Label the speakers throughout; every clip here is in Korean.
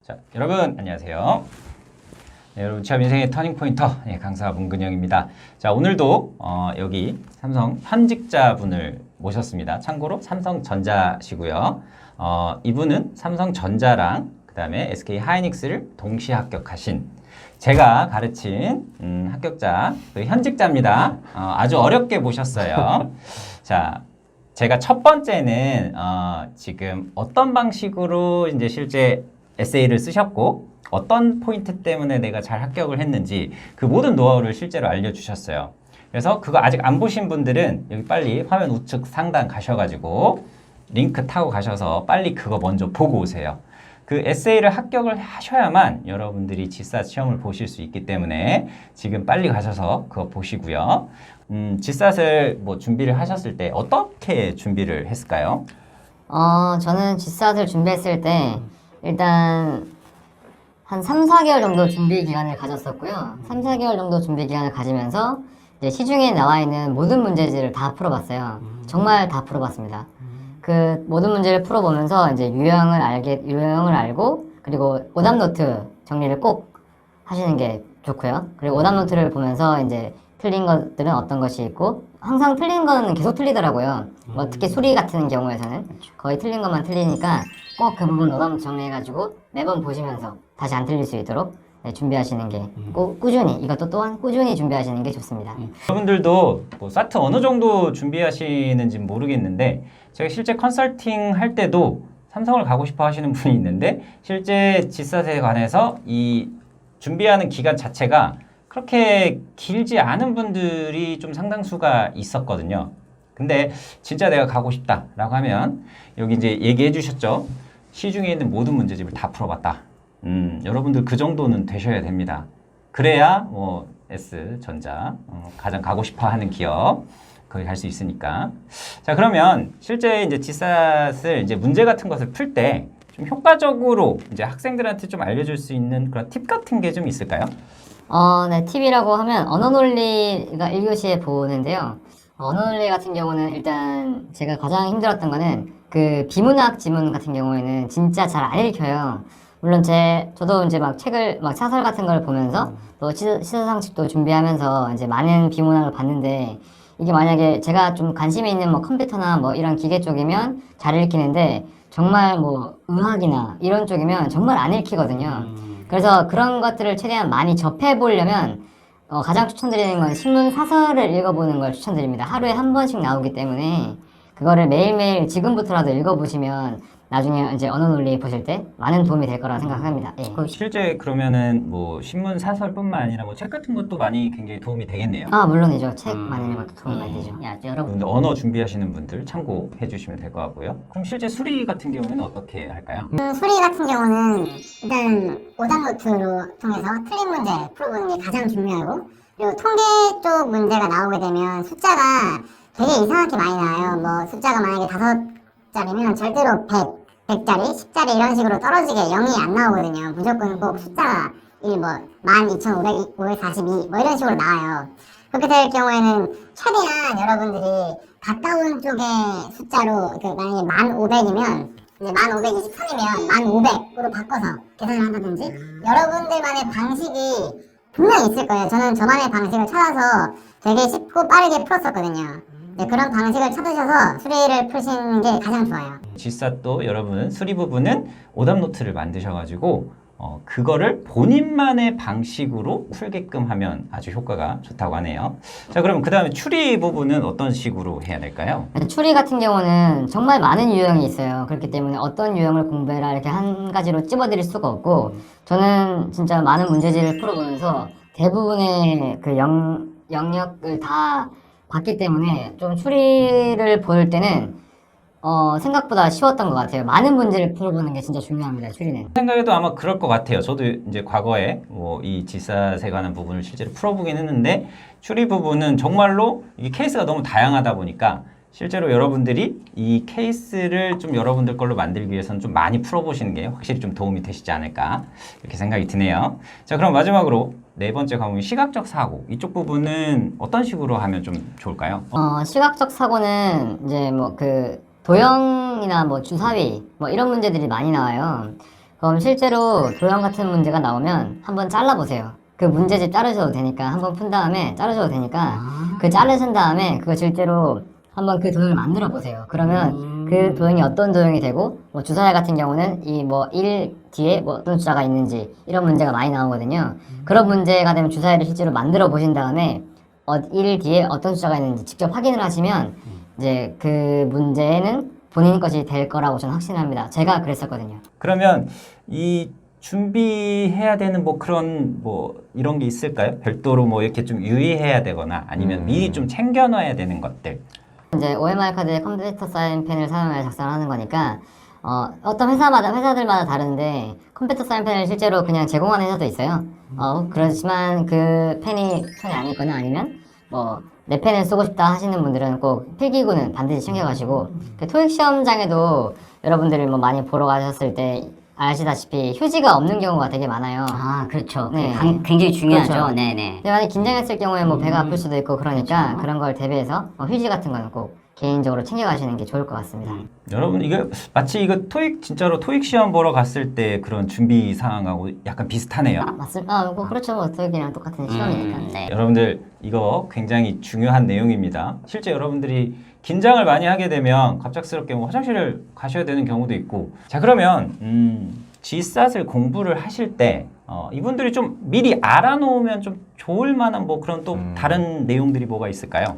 Speaker 1: 자, 여러분 안녕하세요. 네, 여러분 취업 인생의 터닝포인터 강사 문근영입니다. 자, 오늘도 여기 삼성 현직자분을 모셨습니다. 참고로 삼성전자시고요. 이분은 삼성전자랑 그 다음에 SK 하이닉스를 동시에 합격하신 제가 가르친 합격자, 현직자입니다. 아주 어렵게 모셨어요. 자, 제가 첫 번째는 지금 어떤 방식으로 이제 실제 에세이를 쓰셨고 어떤 포인트 때문에 내가 잘 합격을 했는지 그 모든 노하우를 실제로 알려주셨어요. 그래서 그거 아직 안 보신 분들은 여기 빨리 화면 우측 상단 가셔가지고 링크 타고 가셔서 빨리 그거 먼저 보고 오세요. 그 에세이를 합격을 하셔야만 여러분들이 지사 시험을 보실 수 있기 때문에 지금 빨리 가셔서 그거 보시고요. 지사를 뭐 준비를 하셨을 때 어떻게 준비를 했을까요?
Speaker 2: 저는 지사를 준비했을 때 일단 한 3, 4개월 정도 준비 기간을 가졌었고요. 3, 4개월 정도 준비 기간을 가지면서 이제 시중에 나와 있는 모든 문제지를 다 풀어봤어요. 정말 다 풀어봤습니다. 그 모든 문제를 풀어보면서 이제 유형을 알고 그리고 오답노트 정리를 꼭 하시는 게 좋고요. 그리고 오답노트를 보면서 이제 틀린 것들은 어떤 것이 있고 항상 틀린 거는 계속 틀리더라고요. 뭐 특히 수리 같은 경우에서는 거의 틀린 것만 틀리니까 꼭 그 부분 오답노트 정리해가지고 매번 보시면서 다시 안 틀릴 수 있도록 준비하시는 게 꼭 꾸준히 이것도 또한 꾸준히 준비하시는 게 좋습니다.
Speaker 1: 여러분들도 뭐 사트 어느 정도 준비하시는지 모르겠는데 제가 실제 컨설팅 할 때도 삼성을 가고 싶어 하시는 분이 있는데 실제 지사에 관해서 이 준비하는 기간 자체가 그렇게 길지 않은 분들이 좀 상당수가 있었거든요. 근데 진짜 내가 가고 싶다라고 하면 여기 이제 얘기해 주셨죠. 시중에 있는 모든 문제집을 다 풀어봤다. 여러분들 그 정도는 되셔야 됩니다. 그래야 뭐 S전자 가장 가고 싶어 하는 기업 거기 갈 수 있으니까. 자, 그러면 실제 이제 지사를 이제 문제 같은 것을 풀 때 좀 효과적으로 이제 학생들한테 좀 알려줄 수 있는 그런 팁 같은 게 좀 있을까요?
Speaker 2: 네, 팁이라고 하면 언어 논리가 1교시에 보는데요. 언어 논리 같은 경우는 일단 제가 가장 힘들었던 거는 그 비문학 지문 같은 경우에는 진짜 잘 안 읽혀요. 물론 저도 이제 막 책을 막 사설 같은 걸 보면서 또 시사상식도 준비하면서 이제 많은 비문학을 봤는데 이게 만약에 제가 좀 관심이 있는 뭐 컴퓨터나 뭐 이런 기계 쪽이면 잘 읽히는데 정말 뭐 의학이나 이런 쪽이면 정말 안 읽히거든요. 그래서 그런 것들을 최대한 많이 접해보려면 가장 추천드리는 건 신문 사설을 읽어보는 걸 추천드립니다. 하루에 한 번씩 나오기 때문에 그거를 매일매일 지금부터라도 읽어보시면 나중에 이제 언어 논리 보실 때 많은 도움이 될 거라고 생각합니다. 예.
Speaker 1: 실제 그러면은 뭐 신문 사설뿐만 아니라 뭐 책 같은 것도 많이 굉장히 도움이 되겠네요.
Speaker 2: 물론이죠. 책 많이 읽는 것도 도움이 많이 되죠.
Speaker 1: 여러분 언어 준비하시는 분들 참고해 주시면 될 것 같고요. 그럼 실제 수리 같은 경우는 어떻게 할까요?
Speaker 3: 수리 같은 경우는 일단 오답노트로 통해서 틀린 문제 풀어보는 게 가장 중요하고, 그리고 통계 쪽 문제가 나오게 되면 숫자가 되게 이상하게 많이 나와요. 뭐 숫자가 만약에 5자리면 절대로 100자리, 10자리 이런 식으로 떨어지게 0이 안 나오거든요. 무조건 꼭 숫자가 1, 뭐 12,542 뭐 이런 식으로 나와요. 그렇게 될 경우에는 최대한 여러분들이 가까운 쪽의 숫자로, 만약에 1500이면 이제 1523이면 1500으로 바꿔서 계산을 한다든지 여러분들만의 방식이 분명히 있을 거예요. 저는 저만의 방식을 찾아서 되게 쉽고 빠르게 풀었었거든요. 네, 그런 방식을 찾으셔서 수리를 푸시는 게 가장 좋아요.
Speaker 1: 지사 또 여러분 수리 부분은 오답 노트를 만드셔가지고 그거를 본인만의 방식으로 풀게끔 하면 아주 효과가 좋다고 하네요. 자, 그럼 그 다음에 추리 부분은 어떤 식으로 해야 될까요?
Speaker 2: 추리 같은 경우는 정말 많은 유형이 있어요. 그렇기 때문에 어떤 유형을 공부해라 이렇게 한 가지로 찝어드릴 수가 없고, 저는 진짜 많은 문제지를 풀어보면서 대부분의 그 영역을 다 봤기 때문에 좀 추리를 볼 때는 생각보다 쉬웠던 것 같아요. 많은 문제를 풀어보는 게 진짜 중요합니다, 추리는.
Speaker 1: 생각에도 아마 그럴 것 같아요. 저도 이제 과거에 뭐 이 지사에 관한 부분을 실제로 풀어보긴 했는데 추리 부분은 정말로 이게 케이스가 너무 다양하다 보니까 실제로 여러분들이 이 케이스를 좀 여러분들 걸로 만들기 위해서는 좀 많이 풀어보시는 게 확실히 좀 도움이 되시지 않을까 이렇게 생각이 드네요. 자, 그럼 마지막으로 네 번째 과목인 시각적 사고, 이쪽 부분은 어떤 식으로 하면 좀 좋을까요?
Speaker 2: 시각적 사고는 이제 뭐 그 도형이나 뭐 주사위 뭐 이런 문제들이 많이 나와요. 그럼 실제로 도형 같은 문제가 나오면 한번 잘라보세요. 그 문제집 자르셔도 되니까 한번 푼 다음에 자르셔도 되니까 그 자르신 다음에 그거 실제로 한번 그 도형을 만들어 보세요. 그러면 그 도형이 어떤 도형이 되고 뭐 주사위 같은 경우는 이 뭐 1 뒤에 뭐 어떤 숫자가 있는지 이런 문제가 많이 나오거든요. 그런 문제가 되면 주사위를 실제로 만들어 보신 다음에 1 뒤에 어떤 숫자가 있는지 직접 확인을 하시면 이제 그 문제는 본인 것이 될 거라고 저는 확신합니다. 제가 그랬었거든요.
Speaker 1: 그러면 이 준비해야 되는 뭐 그런 뭐 이런 게 있을까요? 별도로 뭐 이렇게 좀 유의해야 되거나 아니면 미리 좀 챙겨놔야 되는 것들.
Speaker 2: 이제 OMR 카드에 컴퓨터 사인펜을 사용해 작성하는 거니까 어떤 회사들마다 다른데 컴퓨터 사인펜을 실제로 그냥 제공하는 회사도 있어요. 그렇지만 그 펜이 손에 안 있거나 아니면 뭐 내 펜을 쓰고 싶다 하시는 분들은 꼭 필기구는 반드시 챙겨가시고 그 토익 시험장에도 여러분들이 뭐 많이 보러 가셨을 때 아시다시피 휴지가 없는 경우가 되게 많아요.
Speaker 4: 아, 그렇죠.
Speaker 2: 네.
Speaker 4: 굉장히 중요하죠.
Speaker 2: 그렇죠.
Speaker 4: 네네.
Speaker 2: 근데 만약 긴장했을 경우에 뭐 배가 아플 수도 있고 그러니까 그런 걸 대비해서 휴지 같은 거는 꼭 개인적으로 챙겨가시는 게 좋을 것 같습니다.
Speaker 1: 여러분 이게 마치 이거 진짜로 토익 시험 보러 갔을 때 그런 준비 사항하고 약간 비슷하네요.
Speaker 2: 뭐 그렇죠. 뭐 토익이랑 똑같은 시험이니까.
Speaker 4: 네.
Speaker 1: 여러분들 이거 굉장히 중요한 내용입니다. 실제 여러분들이 긴장을 많이 하게 되면 갑작스럽게 뭐 화장실을 가셔야 되는 경우도 있고. 자 그러면 GSAT을 공부를 하실 때 이분들이 좀 미리 알아놓으면 좀 좋을 만한 뭐 그런 또 다른 내용들이 뭐가 있을까요?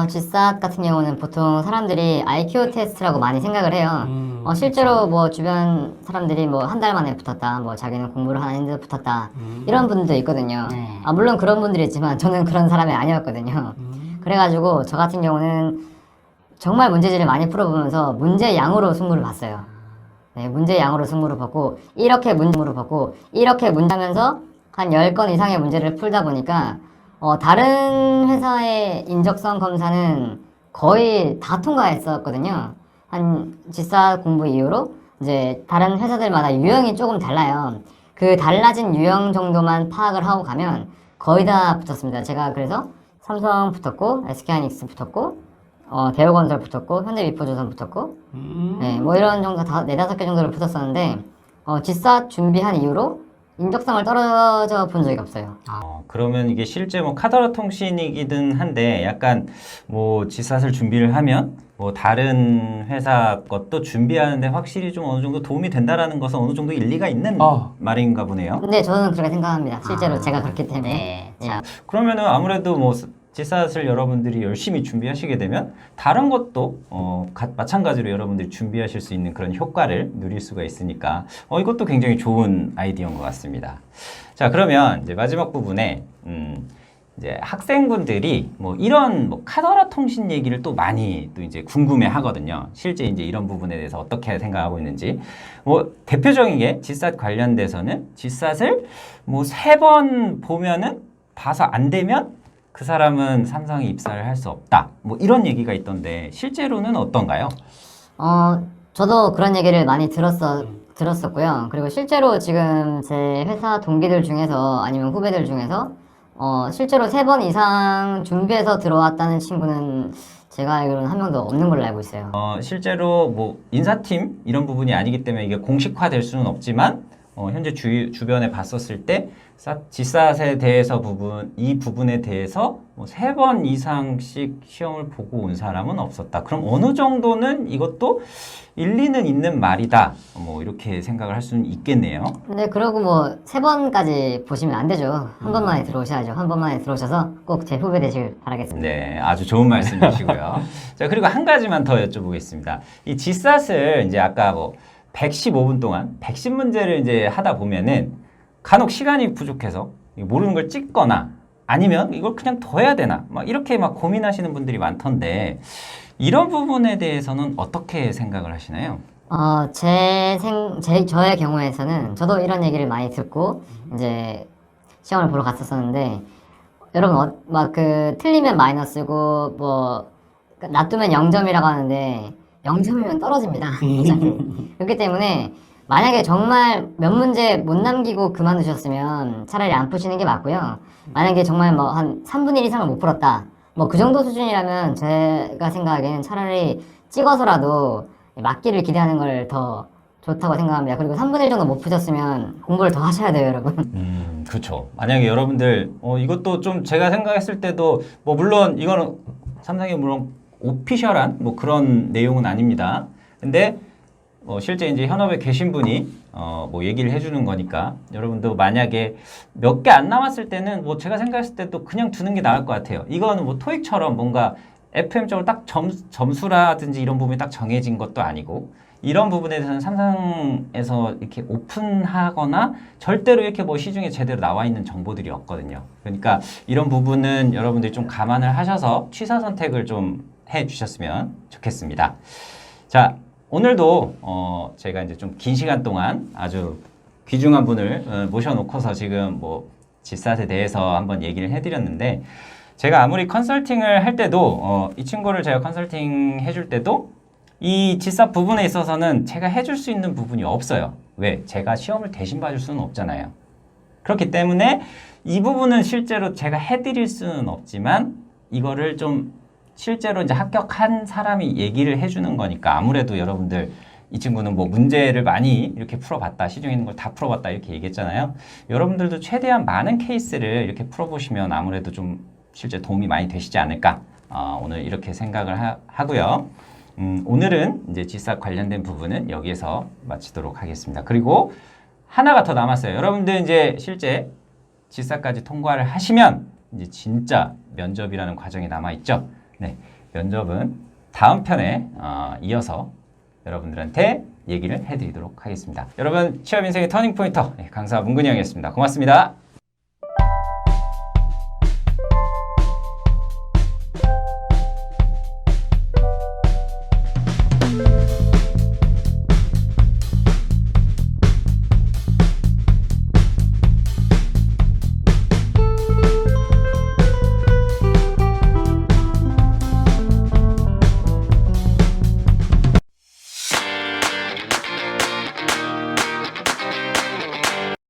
Speaker 2: GSAT 같은 경우는 보통 사람들이 IQ 테스트라고 많이 생각을 해요. 실제로 뭐 주변 사람들이 뭐 한 달 만에 붙었다, 뭐 자기는 공부를 하는데 붙었다, 이런 분들도 있거든요.
Speaker 4: 네.
Speaker 2: 물론 그런 분들이 있지만 저는 그런 사람이 아니었거든요. 그래가지고 저 같은 경우는 정말 문제지를 많이 풀어보면서 문제 양으로 승부를 봤어요. 네, 문제 양으로 승부를 봤고, 이렇게 문제를 봤고, 이렇게 문제하면서 한 10건 이상의 문제를 풀다 보니까 다른 회사의 인적성 검사는 거의 다 통과했었거든요. 한 GSAT 공부 이후로 이제 다른 회사들마다 유형이 조금 달라요. 그 달라진 유형 정도만 파악을 하고 가면 거의 다 붙었습니다. 제가 그래서 삼성 붙었고, SK하이닉스 붙었고, 대우건설 붙었고, 현대미포조선 붙었고, 네, 뭐 이런 정도 네다섯 개 정도를 붙었었는데, GSAT 준비한 이후로 인적성을 떨어져 본 적이 없어요.
Speaker 1: 그러면 이게 실제 뭐 카더라 통신이기는 한데 약간 뭐 GSAT을 준비를 하면 뭐 다른 회사 것도 준비하는데 확실히 좀 어느 정도 도움이 된다라는 것은 어느 정도 일리가 있는 말인가 보네요.
Speaker 2: 근데 저는 그렇게 생각합니다. 실제로 제가 그렇기 때문에.
Speaker 4: 네.
Speaker 2: 예.
Speaker 1: 그러면은 아무래도 뭐 GSAT을 여러분들이 열심히 준비하시게 되면 다른 것도 마찬가지로 여러분들이 준비하실 수 있는 그런 효과를 누릴 수가 있으니까 이것도 굉장히 좋은 아이디어인 것 같습니다. 자 그러면 이제 마지막 부분에 이제 학생분들이 뭐 이런 뭐 카더라 통신 얘기를 또 많이 또 이제 궁금해 하거든요. 실제 이제 이런 부분에 대해서 어떻게 생각하고 있는지. 뭐 대표적인 게 GSAT 관련돼서는 GSAT을 뭐 3번 보면은 봐서 안 되면 그 사람은 삼성에 입사를 할 수 없다. 뭐 이런 얘기가 있던데 실제로는 어떤가요?
Speaker 2: 저도 그런 얘기를 많이 들었었고요. 그리고 실제로 지금 제 회사 동기들 중에서 아니면 후배들 중에서 실제로 3번 이상 준비해서 들어왔다는 친구는 제가 알기로는 한 명도 없는 걸로 알고 있어요.
Speaker 1: 실제로 뭐 인사팀 이런 부분이 아니기 때문에 이게 공식화될 수는 없지만 현재 주변에 봤었을 때 GSAT에 대해서 이 부분에 대해서 뭐 3번 이상씩 시험을 보고 온 사람은 없었다. 그럼 어느 정도는 이것도 일리는 있는 말이다. 뭐 이렇게 생각을 할 수는 있겠네요.
Speaker 2: 근데 그러고 뭐 3번까지 보시면 안 되죠. 한 번만에 들어오셔야죠. 한 번만에 들어오셔서 꼭 제 후배 되시길 바라겠습니다.
Speaker 1: 네, 아주 좋은 말씀이시고요. 자, 그리고 한 가지만 더 여쭤보겠습니다. 이 GSAT을 이제 아까 뭐 115분 동안 110문제를 이제 하다 보면은 간혹 시간이 부족해서 모르는 걸 찍거나 아니면 이걸 그냥 더 해야 되나 막 이렇게 막 고민하시는 분들이 많던데 이런 부분에 대해서는 어떻게 생각을 하시나요?
Speaker 2: 저의 경우에서는 저도 이런 얘기를 많이 듣고 이제 시험을 보러 갔었었는데 여러분 막 틀리면 마이너스고 뭐 놔두면 0점이라고 하는데 0점이면 떨어집니다. 그렇기 때문에 만약에 정말 몇 문제 못 남기고 그만두셨으면 차라리 안 푸시는 게 맞고요. 만약에 정말 뭐 한 3분의 1 이상을 못 풀었다. 뭐 그 정도 수준이라면 제가 생각하기에는 차라리 찍어서라도 맞기를 기대하는 걸 더 좋다고 생각합니다. 그리고 3분의 1 정도 못 푸셨으면 공부를 더 하셔야 돼요, 여러분.
Speaker 1: 그렇죠. 만약에 여러분들 이것도 좀 제가 생각했을 때도 뭐 물론 이거는 삼성이 물론 오피셜한 뭐 그런 내용은 아닙니다. 근데 실제 이제 현업에 계신 분이 뭐 얘기를 해주는 거니까 여러분도 만약에 몇 개 안 남았을 때는 뭐 제가 생각했을 때도 그냥 두는 게 나을 것 같아요. 이거는 뭐 토익처럼 뭔가 FM적으로 딱 점수라든지 이런 부분이 딱 정해진 것도 아니고 이런 부분에 대해서는 삼성에서 이렇게 오픈하거나 절대로 이렇게 뭐 시중에 제대로 나와 있는 정보들이 없거든요. 그러니까 이런 부분은 여러분들이 좀 감안을 하셔서 취사 선택을 좀 해 주셨으면 좋겠습니다. 자, 오늘도 제가 이제 좀 긴 시간 동안 아주 귀중한 분을 모셔놓고서 지금 뭐 G샷에 대해서 한번 얘기를 해드렸는데 제가 아무리 컨설팅을 할 때도 이 친구를 제가 컨설팅 해줄 때도 이 G샷 부분에 있어서는 제가 해줄 수 있는 부분이 없어요. 왜? 제가 시험을 대신 봐줄 수는 없잖아요. 그렇기 때문에 이 부분은 실제로 제가 해드릴 수는 없지만 이거를 좀 실제로 이제 합격한 사람이 얘기를 해주는 거니까 아무래도 여러분들 이 친구는 뭐 문제를 많이 이렇게 풀어봤다, 시중에 있는 걸 다 풀어봤다 이렇게 얘기했잖아요. 여러분들도 최대한 많은 케이스를 이렇게 풀어보시면 아무래도 좀 실제 도움이 많이 되시지 않을까 오늘 이렇게 생각을 하고요. 오늘은 이제 G샷 관련된 부분은 여기에서 마치도록 하겠습니다. 그리고 하나가 더 남았어요. 여러분들 이제 실제 G샷까지 통과를 하시면 이제 진짜 면접이라는 과정이 남아있죠. 네, 면접은 다음 편에 이어서 여러분들한테 얘기를 해드리도록 하겠습니다. 여러분, 취업 인생의 터닝 포인터 강사 문근영이었습니다. 고맙습니다.